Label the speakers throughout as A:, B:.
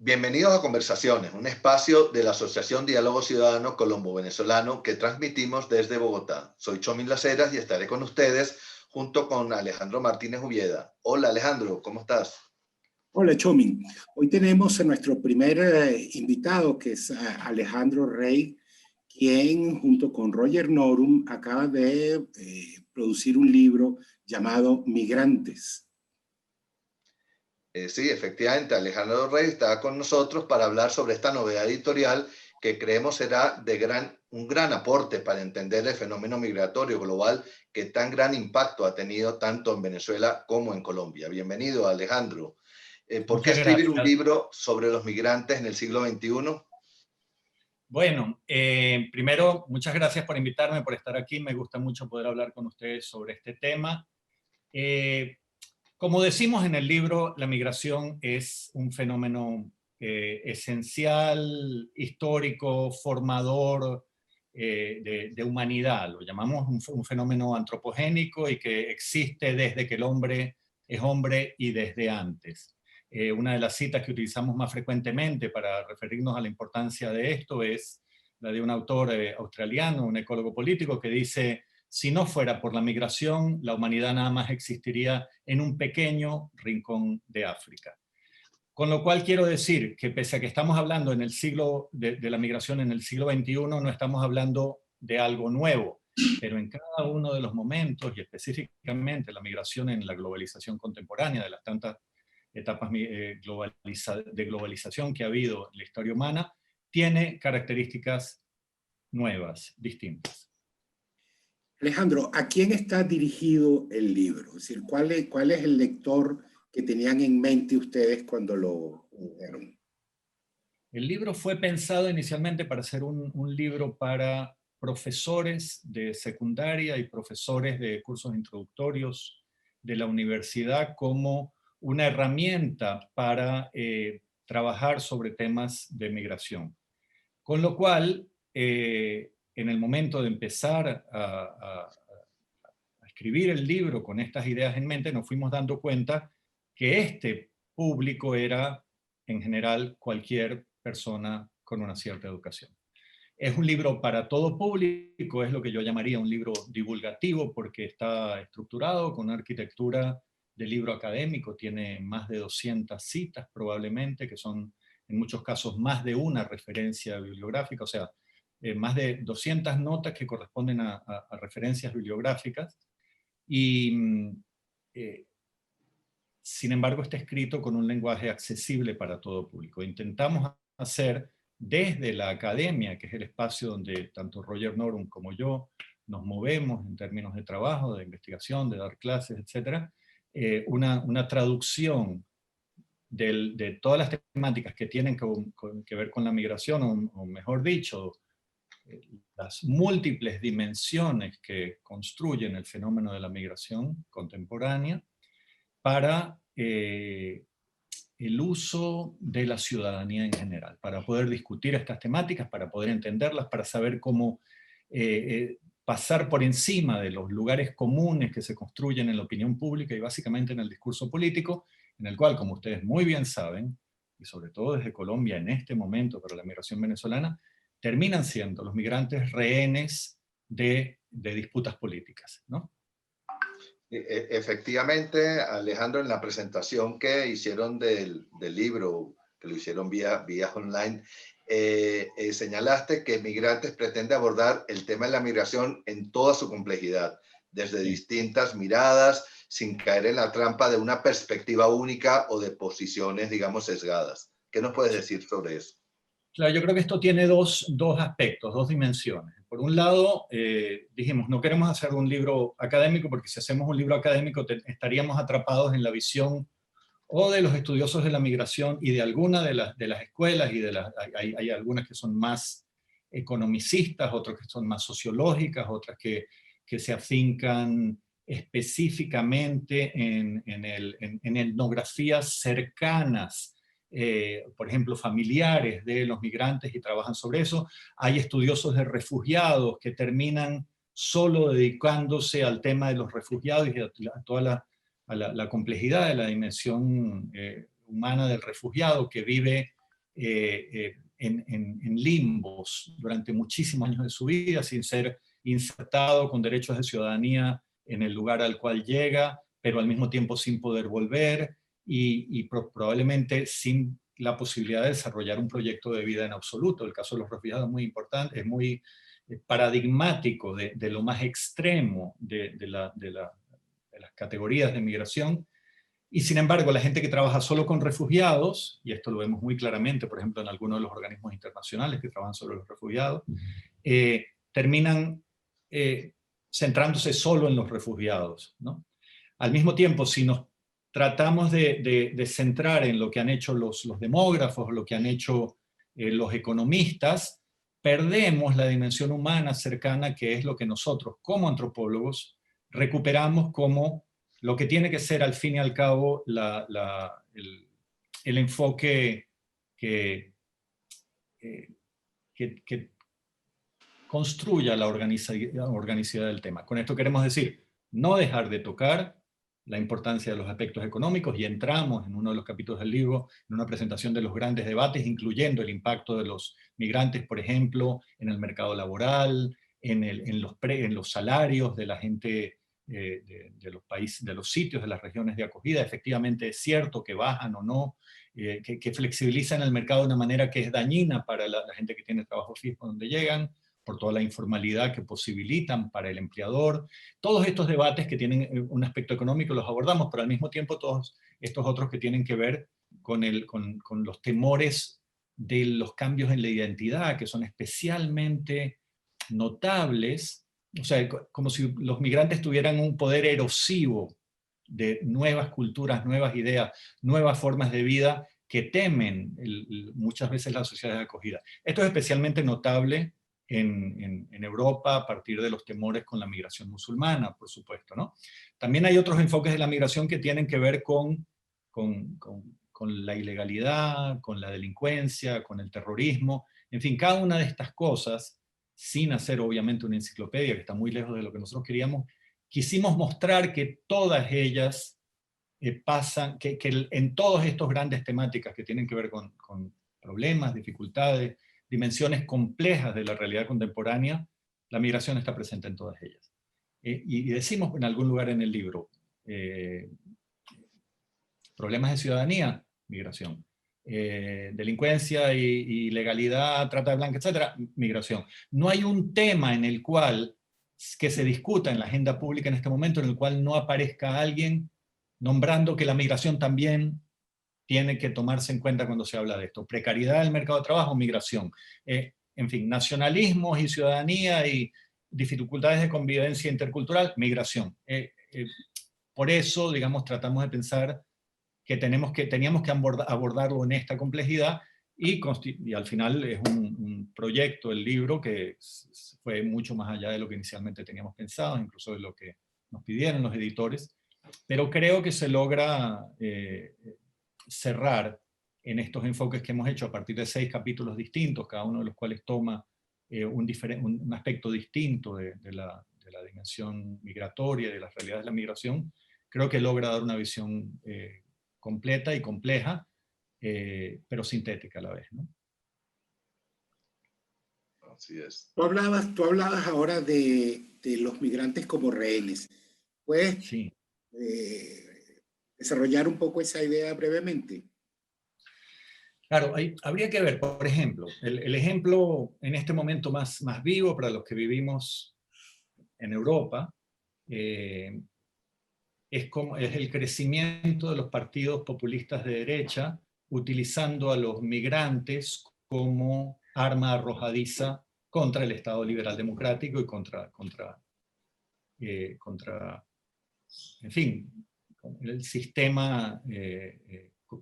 A: Bienvenidos a Conversaciones, un espacio de la Asociación Diálogo Ciudadano Colombo-Venezolano que transmitimos desde Bogotá. Soy Chomín Las Heras y estaré con ustedes junto con Alejandro Martínez Ubieda. Hola Alejandro, ¿cómo estás?
B: Hola, Chomin. Hoy tenemos a nuestro primer invitado, que es Alejandro Rey, quien junto con Roger Norum acaba de producir un libro llamado Migrantes.
A: Sí, efectivamente, Alejandro Rey está con nosotros para hablar sobre esta novedad editorial que creemos será de un gran aporte para entender el fenómeno migratorio global que tan gran impacto ha tenido tanto en Venezuela como en Colombia. Bienvenido, Alejandro. ¿Por qué
C: Muchas
A: escribir un
C: gracias.
A: libro sobre los migrantes en el siglo XXI?
C: Bueno, primero, muchas gracias por invitarme, por estar aquí. Me gusta mucho poder hablar con ustedes sobre este tema. Como decimos en el libro, la migración es un fenómeno esencial, histórico, formador de humanidad. Lo llamamos un fenómeno antropogénico y que existe desde que el hombre es hombre y desde antes. Una de las citas que utilizamos más frecuentemente para referirnos a la importancia de esto es la de un autor australiano, un ecólogo político, que dice: si no fuera por la migración, la humanidad nada más existiría en un pequeño rincón de África. Con lo cual quiero decir que pese a que estamos hablando en el siglo de la migración en el siglo XXI, no estamos hablando de algo nuevo, pero en cada uno de los momentos, y específicamente la migración en la globalización contemporánea, de las tantas etapas de globalización que ha habido en la historia humana, tiene características nuevas, distintas.
B: Alejandro, ¿a quién está dirigido el libro? Es decir, ¿cuál es el lector que tenían en mente ustedes cuando lo leyeron?
C: El libro fue pensado inicialmente para ser un libro para profesores de secundaria y profesores de cursos introductorios de la universidad como una herramienta para trabajar sobre temas de migración. Con lo cual, en el momento de empezar a escribir el libro con estas ideas en mente, nos fuimos dando cuenta que este público era, en general, cualquier persona con una cierta educación. Es un libro para todo público, es lo que yo llamaría un libro divulgativo, porque está estructurado con una arquitectura de libro académico, tiene más de 200 citas probablemente, que son en muchos casos más de una referencia bibliográfica, o sea, más de 200 notas que corresponden a referencias bibliográficas, y sin embargo está escrito con un lenguaje accesible para todo público. Intentamos hacer desde la academia, que es el espacio donde tanto Roger Norum como yo nos movemos en términos de trabajo, de investigación, de dar clases, etc., una traducción de todas las temáticas que tienen que ver con la migración, o mejor dicho, las múltiples dimensiones que construyen el fenómeno de la migración contemporánea para el uso de la ciudadanía en general, para poder discutir estas temáticas, para poder entenderlas, para saber cómo pasar por encima de los lugares comunes que se construyen en la opinión pública y básicamente en el discurso político, en el cual, como ustedes muy bien saben, y sobre todo desde Colombia en este momento para la migración venezolana, terminan siendo los migrantes rehenes de disputas políticas, ¿no?
A: Efectivamente, Alejandro, en la presentación que hicieron del libro, que lo hicieron vía online, señalaste que Migrantes pretende abordar el tema de la migración en toda su complejidad, desde distintas miradas, sin caer en la trampa de una perspectiva única o de posiciones, digamos, sesgadas. ¿Qué nos puedes decir sobre eso?
C: Claro, yo creo que esto tiene dos aspectos, dos dimensiones. Por un lado, dijimos, no queremos hacer un libro académico, porque si hacemos un libro académico estaríamos atrapados en la visión o de los estudiosos de la migración y de alguna de las escuelas, y hay algunas que son más economicistas, otras que son más sociológicas, otras que se afincan específicamente en etnografías cercanas, por ejemplo, familiares de los migrantes, y trabajan sobre eso. Hay estudiosos de refugiados que terminan solo dedicándose al tema de los refugiados y a toda la complejidad de la dimensión humana del refugiado, que vive en limbos durante muchísimos años de su vida, sin ser insertado con derechos de ciudadanía en el lugar al cual llega, pero al mismo tiempo sin poder volver, y probablemente sin la posibilidad de desarrollar un proyecto de vida en absoluto. El caso de los refugiados es muy importante, es muy paradigmático de lo más extremo de las categorías de migración. Y sin embargo, la gente que trabaja solo con refugiados, y esto lo vemos muy claramente, por ejemplo, en algunos de los organismos internacionales que trabajan sobre los refugiados, terminan centrándose solo en los refugiados, ¿no? Al mismo tiempo, si nos tratamos de centrar en lo que han hecho los demógrafos, lo que han hecho los economistas, perdemos la dimensión humana cercana, que es lo que nosotros, como antropólogos, recuperamos como lo que tiene que ser, al fin y al cabo, el enfoque que construya la organicidad del tema. Con esto queremos decir, no dejar de tocar la importancia de los aspectos económicos, y entramos en uno de los capítulos del libro en una presentación de los grandes debates, incluyendo el impacto de los migrantes, por ejemplo, en el mercado laboral, en los salarios de la gente de los países, de los sitios, de las regiones de acogida. Efectivamente es cierto que bajan o no, que flexibilizan el mercado de una manera que es dañina para la gente que tiene trabajo fijo donde llegan, por toda la informalidad que posibilitan para el empleador. Todos estos debates que tienen un aspecto económico los abordamos, pero al mismo tiempo todos estos otros que tienen que ver con los temores de los cambios en la identidad, que son especialmente notables. O sea, como si los migrantes tuvieran un poder erosivo de nuevas culturas, nuevas ideas, nuevas formas de vida que temen muchas veces las sociedades de acogida. Esto es especialmente notable en Europa a partir de los temores con la migración musulmana, por supuesto, ¿no? También hay otros enfoques de la migración que tienen que ver con la ilegalidad, con la delincuencia, con el terrorismo. En fin, cada una de estas cosas, sin hacer obviamente una enciclopedia que está muy lejos de lo que nosotros queríamos, quisimos mostrar que todas ellas pasan, que en todas estas grandes temáticas que tienen que ver con problemas, dificultades, dimensiones complejas de la realidad contemporánea, la migración está presente en todas ellas. Y decimos en algún lugar en el libro, problemas de ciudadanía, migración. Delincuencia y ilegalidad, trata de blanca, etcétera, migración. No hay un tema en el cual que se discuta en la agenda pública en este momento en el cual no aparezca alguien nombrando que la migración también tiene que tomarse en cuenta cuando se habla de esto. Precariedad del mercado de trabajo, migración. En fin, nacionalismos y ciudadanía y dificultades de convivencia intercultural, migración. Por eso, digamos, tratamos de pensar que teníamos que abordarlo en esta complejidad, y al final es un proyecto, el libro, que fue mucho más allá de lo que inicialmente teníamos pensado, incluso de lo que nos pidieron los editores, pero creo que se logra cerrar en estos enfoques que hemos hecho a partir de 6 capítulos distintos, cada uno de los cuales toma un aspecto distinto de la dimensión migratoria, de las realidades de la migración. Creo que logra dar una visión completa y compleja, pero sintética a la vez, ¿no?
A: Así es.
B: Tú hablabas ahora de los migrantes como rehenes. ¿Puedes
C: Sí.
B: desarrollar un poco esa idea brevemente?
C: Claro, habría que ver, por ejemplo, el ejemplo en este momento más vivo para los que vivimos en Europa, es el crecimiento de los partidos populistas de derecha utilizando a los migrantes como arma arrojadiza contra el Estado liberal democrático y contra en fin, el sistema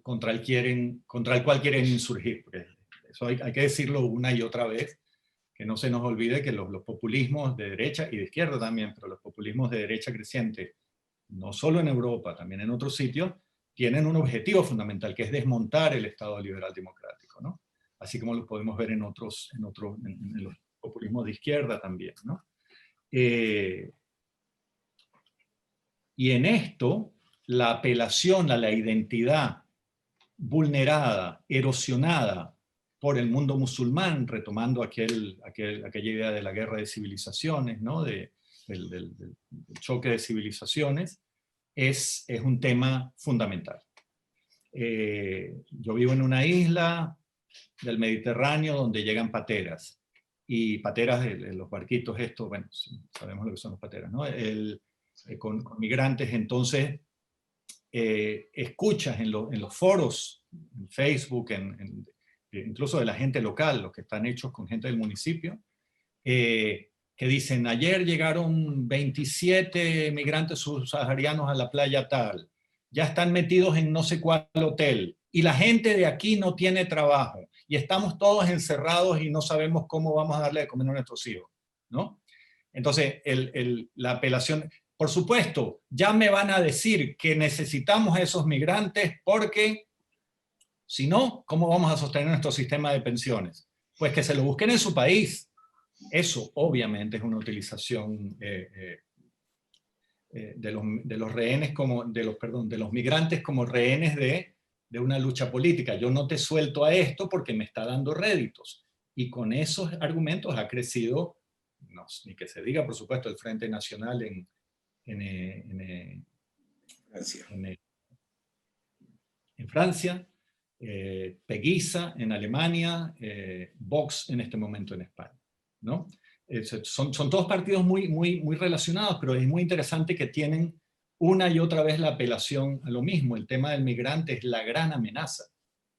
C: contra el cual quieren insurgir. Eso hay que decirlo una y otra vez, que no se nos olvide que los populismos de derecha y de izquierda también, pero los populismos de derecha creciente, no solo en Europa, también en otros sitios, tienen un objetivo fundamental, que es desmontar el Estado liberal democrático, ¿no? Así como lo podemos ver en los populismos de izquierda también, ¿no? Y en esto, la apelación a la identidad vulnerada, erosionada por el mundo musulmán, retomando aquella idea de la guerra de civilizaciones, ¿no? Del choque de civilizaciones, es un tema fundamental. Yo vivo en una isla del Mediterráneo donde llegan pateras, y pateras de los barquitos estos, bueno, sabemos lo que son los pateras, ¿no? Con migrantes. Entonces escuchas en los foros, en Facebook, incluso de la gente local, los que están hechos con gente del municipio, que dicen: ayer llegaron 27 migrantes subsaharianos a la playa tal, ya están metidos en no sé cuál hotel, y la gente de aquí no tiene trabajo, y estamos todos encerrados y no sabemos cómo vamos a darle de comer a nuestros hijos, ¿no? Entonces, la apelación, por supuesto, ya me van a decir que necesitamos a esos migrantes porque, si no, ¿cómo vamos a sostener nuestro sistema de pensiones? Pues que se lo busquen en su país. Eso, obviamente, es una utilización de los rehenes de los migrantes como rehenes de una lucha política. Yo no te suelto a esto porque me está dando réditos. Y con esos argumentos ha crecido, no, ni que se diga, por supuesto, el Frente Nacional en Francia, Pegisa en Alemania, Vox en este momento en España, ¿no? Son todos partidos muy relacionados, pero es muy interesante que tienen una y otra vez la apelación a lo mismo. El tema del migrante es la gran amenaza,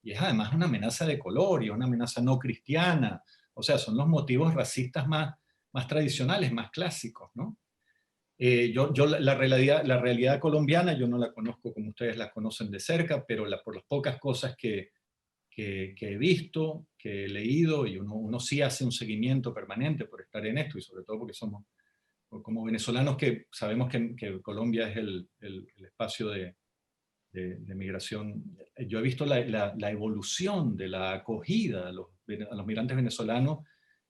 C: y es además una amenaza de color y una amenaza no cristiana. O sea, son los motivos racistas más tradicionales, más clásicos, ¿no? La realidad colombiana yo no la conozco como ustedes la conocen de cerca, pero por las pocas cosas que he visto, que he leído, y uno sí hace un seguimiento permanente por estar en esto, y sobre todo porque somos como venezolanos que sabemos que Colombia es el espacio de migración. Yo he visto la evolución de la acogida a los migrantes venezolanos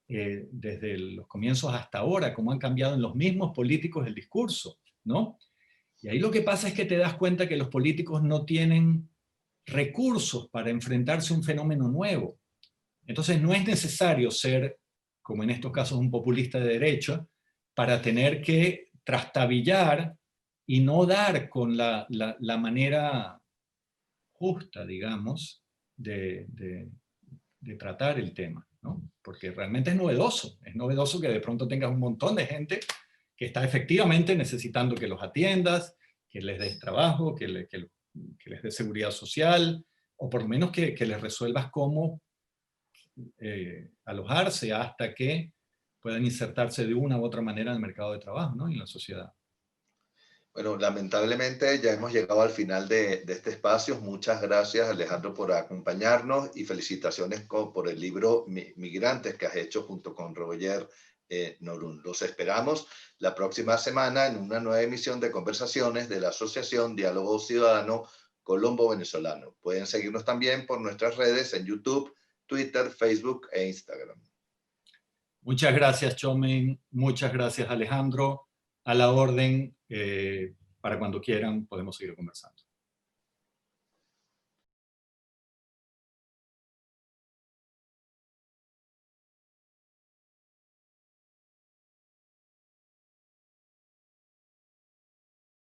C: desde los comienzos hasta ahora, cómo han cambiado en los mismos políticos el discurso, ¿no? Y ahí lo que pasa es que te das cuenta que los políticos no tienen recursos para enfrentarse a un fenómeno nuevo. Entonces no es necesario ser, como en estos casos, un populista de derecha para tener que trastabillar y no dar con la manera justa, digamos, de tratar el tema, ¿no? Porque realmente es novedoso que de pronto tengas un montón de gente que está efectivamente necesitando que los atiendas, que les des trabajo, que les des seguridad social, o por lo menos que les resuelvas cómo alojarse hasta que puedan insertarse de una u otra manera en el mercado de trabajo, ¿no? Y en la sociedad.
A: Bueno, lamentablemente ya hemos llegado al final de este espacio. Muchas gracias, Alejandro, por acompañarnos, y felicitaciones por el libro Migrantes que has hecho junto con Roger Norum. Los esperamos la próxima semana en una nueva emisión de conversaciones de la Asociación Diálogo Ciudadano Colombo-Venezolano. Pueden seguirnos también por nuestras redes en YouTube, Twitter, Facebook e Instagram.
C: Muchas gracias, Chomen. Muchas gracias, Alejandro. A la orden, para cuando quieran podemos seguir conversando.